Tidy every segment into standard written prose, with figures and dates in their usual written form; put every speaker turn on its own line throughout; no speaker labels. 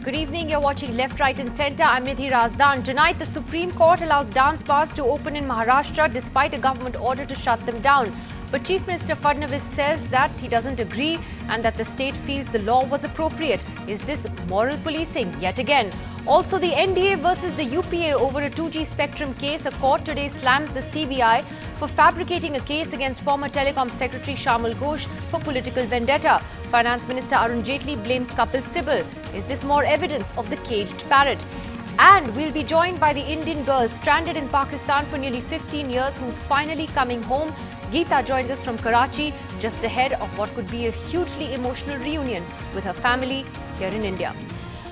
Good evening, you're watching Left, Right and Centre. I'm Nidhi Razdan. Tonight, the Supreme Court allows dance bars to open in Maharashtra despite a government order to shut them down. But Chief Minister Fadnavis says that he doesn't agree and that the state feels the law was appropriate. Is this moral policing yet again? Also, the NDA versus the UPA over a 2G spectrum case. A court today slams the CBI for fabricating a case against former Telecom Secretary Shamal Ghosh for political vendetta. Finance Minister Arun Jaitley blames Kapil Sibal. Is this more evidence of the caged parrot? And we'll be joined by the Indian girl stranded in Pakistan for nearly 15 years who's finally coming home. Geeta joins us from Karachi just ahead of what could be a hugely emotional reunion with her family here in India.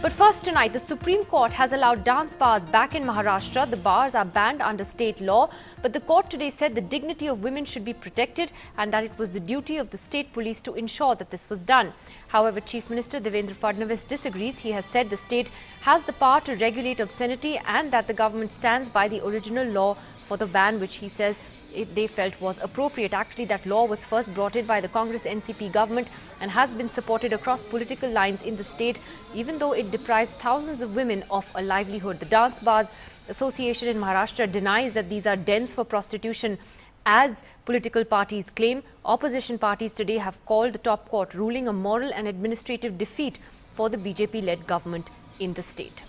But first tonight, the Supreme Court has allowed dance bars back in Maharashtra. The bars are banned under state law, but the court today said the dignity of women should be protected and that it was the duty of the state police to ensure that this was done. However, Chief Minister Devendra Fadnavis disagrees. He has said the state has the power to regulate obscenity and that the government stands by the original law for the ban, which he says they felt was appropriate. Actually, that law was first brought in by the Congress NCP government and has been supported across political lines in the state, even though it deprives thousands of women of a livelihood. The Dance Bars Association in Maharashtra denies that these are dens for prostitution, as political parties claim. Opposition parties today have called the top court ruling a moral and administrative defeat for the BJP-led government in the state.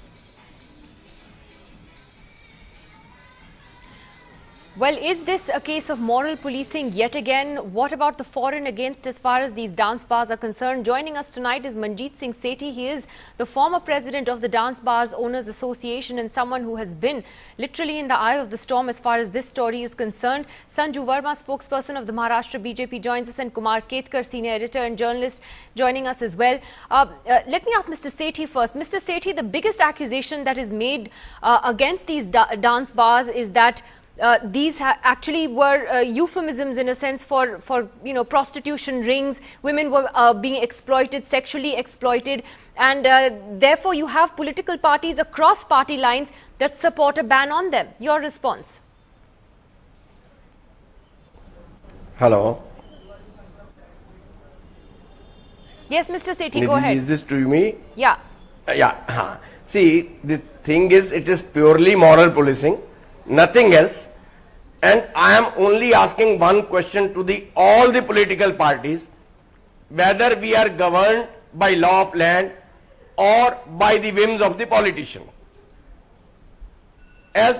Well, is this a case of moral policing yet again? What about the for and against as far as these dance bars are concerned? Joining us tonight is Manjeet Singh Sethi. He is the former president of the Dance Bars Owners Association and someone who has been literally in the eye of the storm as far as this story is concerned. Sanju Verma, spokesperson of the Maharashtra BJP, joins us, and Kumar Ketkar, senior editor and journalist, joining us as well. Let me ask Mr. Sethi first. Mr. Sethi, the biggest accusation that is made against these dance bars is that these actually were euphemisms in a sense for prostitution rings. Women were being exploited, sexually exploited, and therefore you have political parties across party lines that support a ban on them. Your response?
Hello.
Yes, Mr. Sethi,
Nidhi,
go ahead.
Is this to me?
Yeah.
Yeah. See, the thing is, it is purely moral policing, nothing else. And I am only asking one question to all the political parties, whether we are governed by law of land or by the whims of the politician. As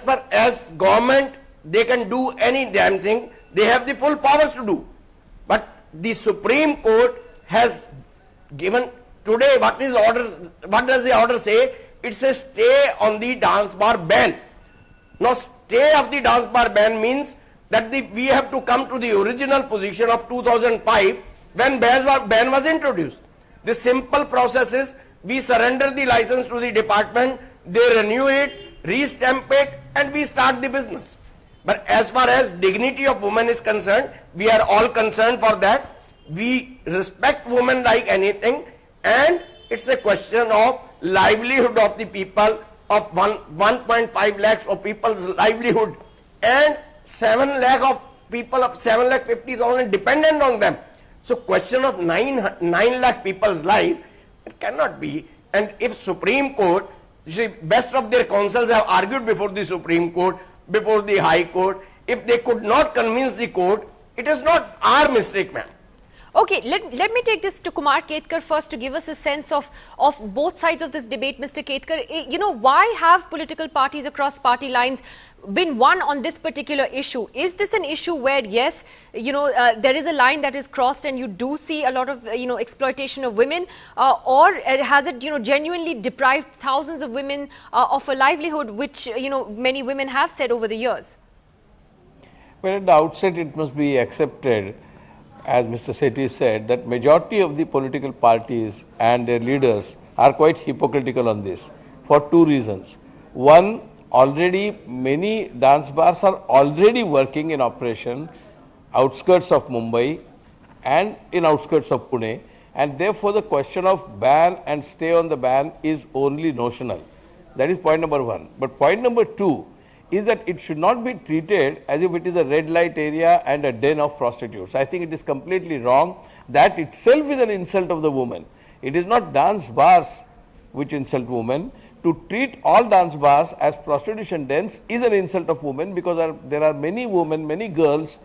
government, they can do any damn thing. They have the full powers to do. But the Supreme Court has given today, what does the order say? It says stay on the dance bar ban. Now, stay of the dance bar ban means that we have to come to the original position of 2005 when ban was introduced. The simple process is we surrender the license to the department, they renew it, restamp it, and we start the business. But as far as dignity of women is concerned, we are all concerned for that. We respect women like anything, and it's a question of livelihood of the people, of 1.5 lakhs of people's livelihood, and 7 lakh of people of 7 lakh 50,000 dependent on them. So question of 9 lakh people's life, it cannot be. And if Supreme Court, you see, best of their counsels have argued before the Supreme Court, before the High Court. If they could not convince the court, it is not our mistake, ma'am.
Okay, let me take this to Kumar Ketkar first to give us a sense of both sides of this debate, Mr. Ketkar. Why have political parties across party lines been one on this particular issue? Is this an issue where, yes, there is a line that is crossed and you do see a lot of, exploitation of women, or has it, genuinely deprived thousands of women of a livelihood, which, many women have said over the years?
Well, at the outset, it must be accepted, as Mr. Sethi said, that majority of the political parties and their leaders are quite hypocritical on this for two reasons. One, already many dance bars are already working in operation outskirts of Mumbai and in outskirts of Pune, and therefore the question of ban and stay on the ban is only notional. That is point number one. But point number two is that it should not be treated as if it is a red light area and a den of prostitutes. I think it is completely wrong. That itself is an insult of the woman. It is not dance bars which insult women. To treat all dance bars as prostitution dens is an insult of women, because there are many women, many girls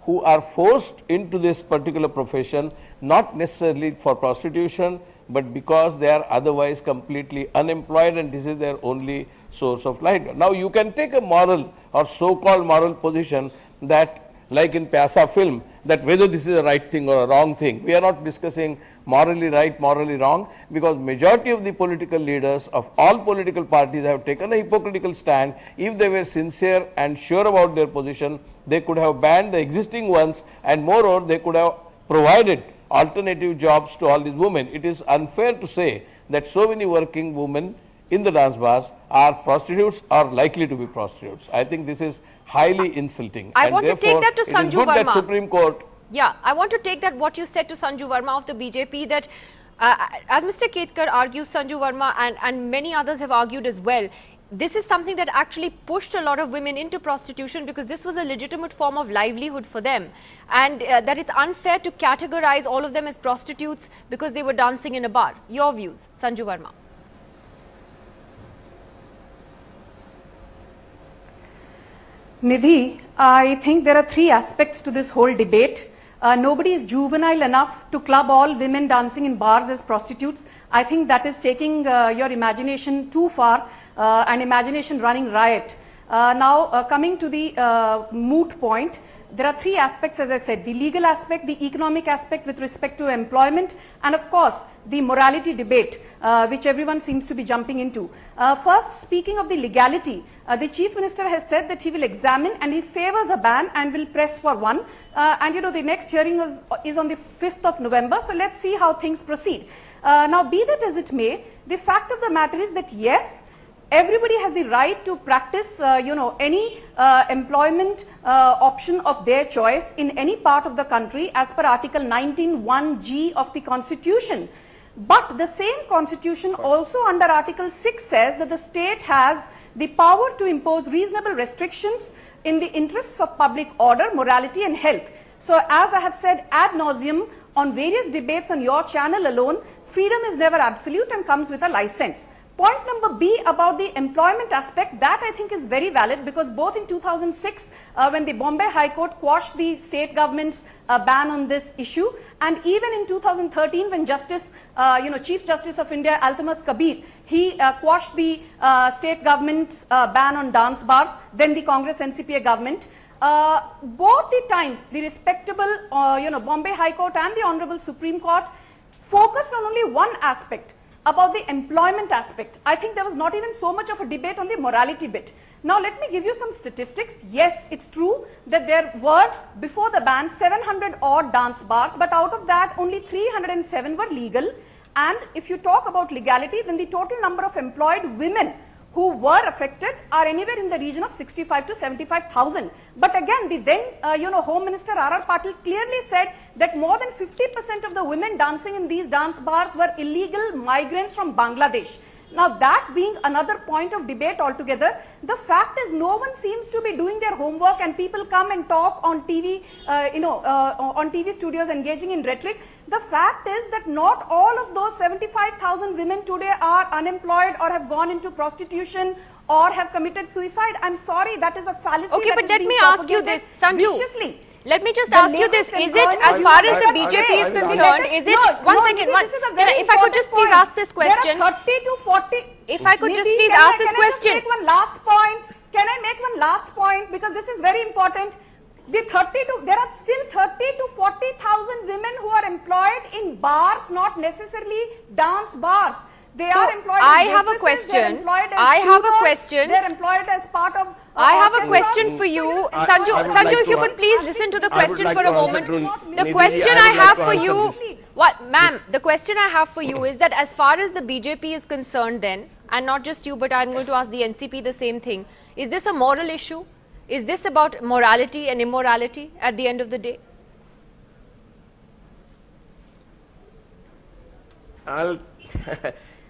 who are forced into this particular profession, not necessarily for prostitution, but because they are otherwise completely unemployed and this is their only source of livelihood. Now you can take a moral or so-called moral position that, like in Pyasa film, that whether this is a right thing or a wrong thing. We are not discussing morally right, morally wrong, because majority of the political leaders of all political parties have taken a hypocritical stand. If they were sincere and sure about their position, they could have banned the existing ones, and moreover, they could have provided alternative jobs to all these women. It is unfair to say that so many working women in the dance bars are prostitutes or likely to be prostitutes. I think this is highly insulting.
I want to take that to Sanju Verma.
It is good that Supreme Court.
Yeah, I want to take that what you said to Sanju Verma of the BJP, that as Mr. Ketkar argues, Sanju Verma and many others have argued as well, this is something that actually pushed a lot of women into prostitution, because this was a legitimate form of livelihood for them, and that it's unfair to categorize all of them as prostitutes because they were dancing in a bar. Your views, Sanju Verma.
Nidhi, I think there are three aspects to this whole debate. Nobody is juvenile enough to club all women dancing in bars as prostitutes. I think that is taking your imagination too far, and imagination running riot. Now, coming to the moot point, there are three aspects, as I said: the legal aspect, the economic aspect with respect to employment, and of course, the morality debate, which everyone seems to be jumping into. First, speaking of the legality, the Chief Minister has said that he will examine and he favors a ban and will press for one. And you know, the next hearing is on the 5th of November. So let's see how things proceed. Now, be that as it may, the fact of the matter is that yes, everybody has the right to practice, any employment option of their choice in any part of the country as per Article 19(1)(g) of the Constitution. But the same Constitution also under Article 6 says that the state has the power to impose reasonable restrictions in the interests of public order, morality and health. So as I have said ad nauseum on various debates on your channel alone, freedom is never absolute and comes with a license. Point number B about the employment aspect, that I think is very valid, because both in 2006 when the Bombay High Court quashed the state government's ban on this issue, and even in 2013 when Chief Justice of India Altamas Kabir, he quashed the state government's ban on dance bars, then the Congress NCPA government. Both the times the respectable Bombay High Court and the Honorable Supreme Court focused on only one aspect, about the employment aspect. I think there was not even so much of a debate on the morality bit. Now let me give you some statistics. Yes, it's true that there were, before the ban, 700 odd dance bars, but out of that only 307 were legal. And if you talk about legality, then the total number of employed women who were affected are anywhere in the region of 65 to 75,000. But again, the then Home Minister R.R. Patil clearly said that more than 50% of the women dancing in these dance bars were illegal migrants from Bangladesh. Now that being another point of debate altogether, the fact is no one seems to be doing their homework, and people come and talk on TV, on TV studios engaging in rhetoric. The fact is that not all of those 75,000 women today are unemployed or have gone into prostitution or have committed suicide. I'm sorry, that is a fallacy.
Okay, but let me ask you this, Sanju. Viciously. Let me just ask you this, is it, as far as the BJP is concerned, is it, if I could just please ask this question.
There are 30 to 40.
If I could just please ask this question.
Can I make one last point? Can I make one last point? Because this is very important. There are still 30 to 40,000 women who are employed in bars, not necessarily dance bars. They are employed
I have a question.
They're employed as part of...
I have a question for you. Sanju, if you could please listen to the question for a moment. The question I have for you... Ma'am, the question I have for you is that as far as the BJP is concerned then, and not just you, but I'm going to ask the NCP the same thing, is this a moral issue? Is this about morality and immorality at the end of the day?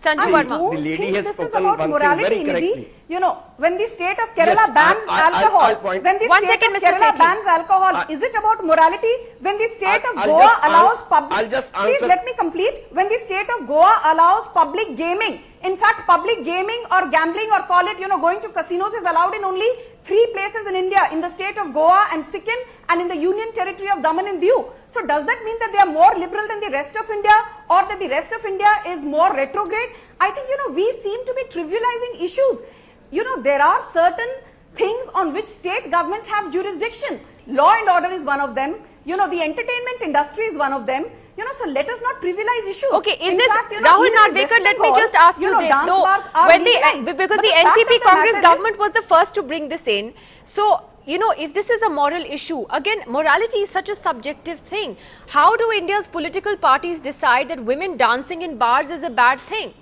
Sanju
I
Verma.
don't
The lady
think
has
this is
spoken
about
one thing
morality,
very
Nidhi.
correctly.
You know, when the state of Kerala
Yes,
bans alcohol,
I'll point.
when the
One
state
second,
of
Mr.
Kerala
Sethi.
bans alcohol, is it about morality? When the state of
I'll
Goa
just
allows
ans- I'll just
please
answer.
let me complete. When the state of Goa allows public gaming, in fact, public gaming or gambling or call it, you know, going to casinos is allowed in only 3 places in India, in the state of Goa and Sikkim and in the Union Territory of Daman and Diu. So does that mean that they are more liberal than the rest of India, or that the rest of India is more retrograde? I think, you know, we seem to be trivializing issues. You know, there are certain things on which state governments have jurisdiction. Law and order is one of them. You know, the entertainment industry is one of them. You know, so let us not trivialize issues.
Okay, is
In
this
fact, you know,
Rahul
even in
Narvekar?
West
Let me
Bengal,
just ask you
know,
this.
dance
Though,
bars are
when
legalized.
because
But
the
fact
NCP
of the
Congress
matter
government was the first to bring this in. So, you know, if this is a moral issue, again, morality is such a subjective thing. How do India's political parties decide that women dancing in bars is a bad thing?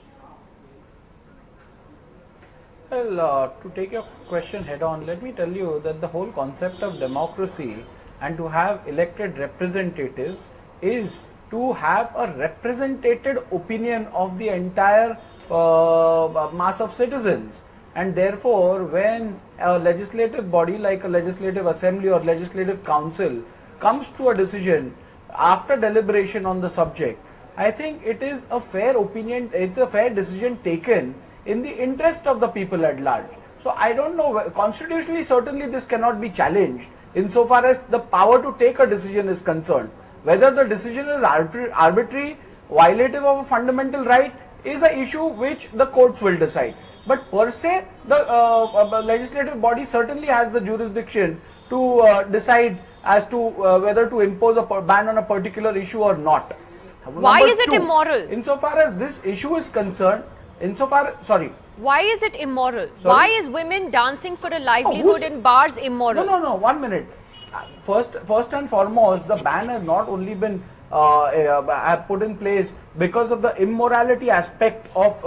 Well, to take your question head on, let me tell you that the whole concept of democracy and to have elected representatives is to have a represented opinion of the entire mass of citizens. And therefore, when a legislative body like a legislative assembly or legislative council comes to a decision after deliberation on the subject, I think it is a fair opinion, it's a fair decision taken in the interest of the people at large. So I don't know, constitutionally certainly this cannot be challenged insofar as the power to take a decision is concerned. Whether the decision is arbitrary, violative of a fundamental right is an issue which the courts will decide. But per se, the legislative body certainly has the jurisdiction to decide as to whether to impose a ban on a particular issue or not.
Why is it immoral?
Insofar as this issue is concerned,
why is it immoral?
Sorry?
Why is women dancing for a livelihood in bars immoral?
No, 1 minute. First and foremost, the ban has not only been put in place because of the immorality aspect of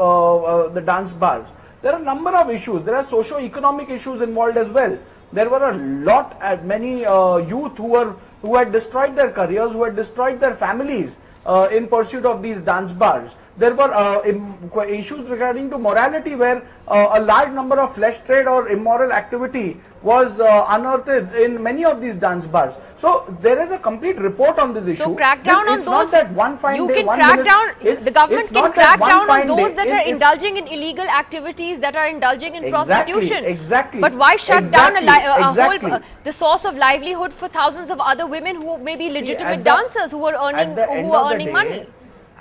the dance bars. There are a number of issues. There are socio-economic issues involved as well. There were many youth who had destroyed their careers, who had destroyed their families in pursuit of these dance bars. There were issues regarding to morality where a large number of flesh trade or immoral activity was unearthed in many of these dance bars. So there is a complete report on this issue.
So crack down on
it's
those.
Not that one fine
you
day,
can
1
crack
minute,
down. The government can crack down on those that are
It's
indulging in illegal activities, that are indulging in prostitution.
Exactly.
But why shut down
Exactly.
the source of livelihood for thousands of other women who may be legitimate dancers who are earning money?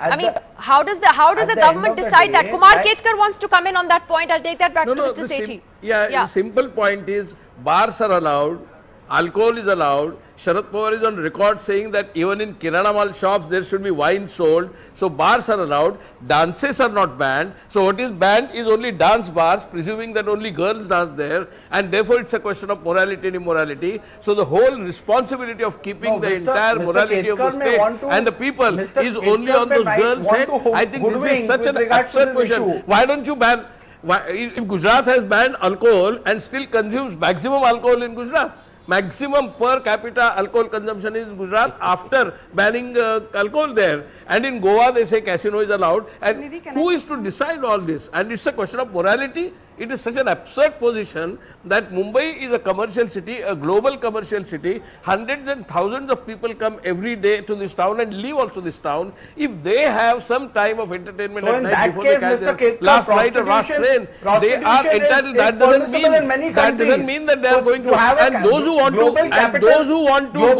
I mean, how does the government decide that? Kumar Ketkar wants to come in on that point. I'll take that back to Mr. Sethi.
The simple point is bars are allowed, alcohol is allowed. Sharad Pawar is on record saying that even in Kirana Mall shops there should be wine sold. So bars are allowed, dances are not banned. So what is banned is only dance bars, presuming that only girls dance there, and therefore it's a question of morality and immorality. So the whole responsibility of keeping the entire morality of the state and the people is only on those girls' head. I think this is such an absurd question. Why don't you ban? If Gujarat has banned alcohol and still consumes maximum alcohol in Gujarat, maximum per capita alcohol consumption is in Gujarat after banning alcohol there, and in Goa they say casino is allowed, and who is to decide all this? And it's a question of morality. It is such an absurd position that Mumbai is a commercial city, a global commercial city. Hundreds and thousands of people come every day to this town and leave also this town. If they have some time of entertainment at night before they catch their last flight or last train, they are entitled. That doesn't mean that they are going to. And those who want to, and those who want to go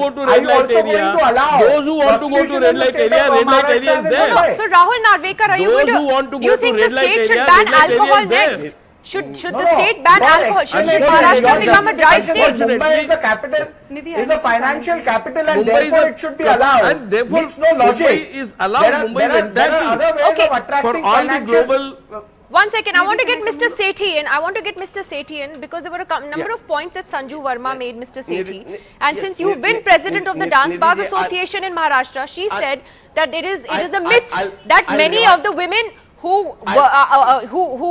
to red light area, those who want to go to red light area is there.
So Rahul Narvekar, are you going to? Do you think the state should ban alcohol next? Should the state ban alcohol? Should Maharashtra become a dry state?
Mumbai is the capital, is a financial capital, and therefore it should be allowed.
And therefore,
makes no logic.
Mumbai is allowed.
There are other ways of attracting
for all the global.
1 second, I want to get Mr. Sethi in. Because there were a number of points that Sanju Verma made, Mr. Sethi. And since you've been president of the Dance Bars Association in Maharashtra, she said that it is a myth that many of the women who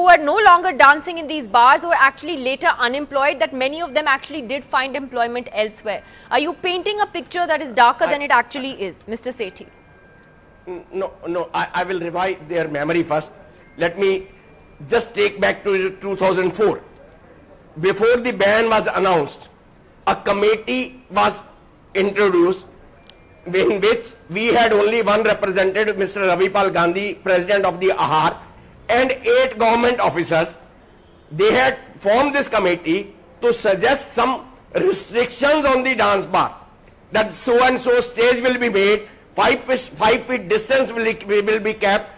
were no longer dancing in these bars were actually later unemployed, that many of them actually did find employment elsewhere. Are you painting a picture that is darker than it actually is, Mr. Sethi?
No, I will revive their memory first. Let me just take back to 2004. Before the ban was announced, a committee was introduced in which we had only one representative, Mr. Ravipal Gandhi, President of the AHAR, and 8 government officers. They had formed this committee to suggest some restrictions on the dance bar, that so and so stage will be made, 5 feet distance will be kept,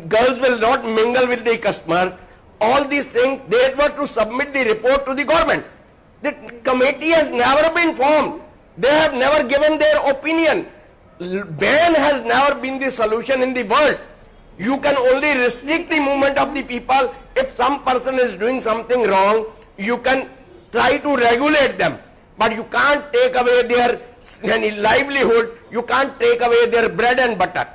girls will not mingle with the customers. All these things, they were to submit the report to the government. The committee has never been formed. They have never given their opinion. Ban has never been the solution in the world. You can only restrict the movement of the people. If some person is doing something wrong, you can try to regulate them. But you can't take away their livelihood. You can't take away their bread and butter.